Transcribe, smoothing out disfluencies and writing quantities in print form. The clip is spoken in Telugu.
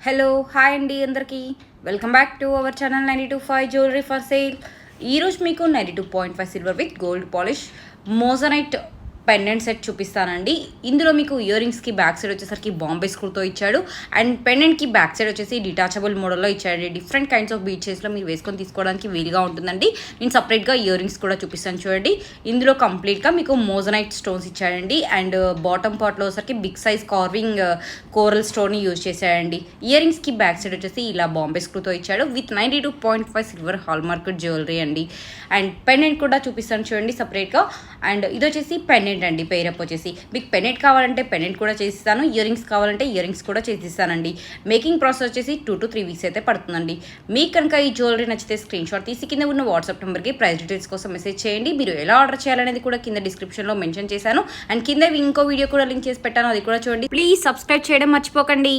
హలో హాయ్ అండి అందరికీ welcome back to our channel 92.5 jewellery for sale. ఈరోజు మీకు 92.5 silver with gold polish moissanite pendant set చూపిస్తానండి. ఇందులో మీకు ఇయర్ రింగ్స్కి బ్యాక్ సైడ్ వచ్చేసరికి బాంబే స్క్రూతో ఇచ్చాడు అండ్ పెండెంట్కి బ్యాక్ సైడ్ వచ్చేసి డిటాచబుల్ మోడల్లో ఇచ్చాడు. డిఫరెంట్ కైండ్స్ ఆఫ్ బీచెస్లో మీరు వేసుకొని తీసుకోవడానికి వీలుగా ఉంటుందండి. నేను సపరేట్గా ఇయర్ రింగ్స్ కూడా చూపిస్తాను చూడండి. ఇందులో కంప్లీట్గా మీకు మోజనైట్ స్టోన్స్ ఇచ్చాడండి అండ్ బాటమ్ పార్ట్లో వచ్చేసరికి బిగ్ సైజ్ కార్వింగ్ కోరల్ స్టోన్ని యూజ్ చేశాడండి. ఇయర్ రింగ్స్కి బ్యాక్ సైడ్ వచ్చేసి ఇలా బాంబే స్క్రూతో ఇచ్చాడు with 92.5 silver hallmarked jewellery అండి. అండ్ పెండెంట్ కూడా చూపిస్తాను చూడండి సపరేట్గా. అండ్ ఇది వచ్చేసి పెండెంట్ అండి. పేరప్ వచ్చేసి మీకు పెండెంట్ కావాలంటే పెండెంట్ కూడా చేసిస్తాను, ఇయర్ రింగ్స్ కావాలంటే ఇయర్ రింగ్స్ కూడా చేసిస్తానండి. మేకింగ్ ప్రాసెస్ వచ్చేసి 2 to 3 వీక్స్ అయితే పడుతుందండి. మీకు కనుక ఈ జ్యువెలరీ నచ్చితే స్క్రీన్ షాట్ తీసి కింద ఉన్న వాట్సాప్ నెంబర్కి ప్రైస్ డీటెయిల్స్ కోసం మెసేజ్ చేయండి. మీరు ఎలా ఆర్డర్ చేయాలనేది కూడా కింద డిస్క్రిప్షన్లో మెన్షన్ చేశాను అండ్ కింద ఇంకో వీడియో కూడా లింక్ చేసి పెట్టాను, అది కూడా చూడండి. ప్లీజ్ సబ్స్క్రైబ్ చేయడం మర్చిపోకండి.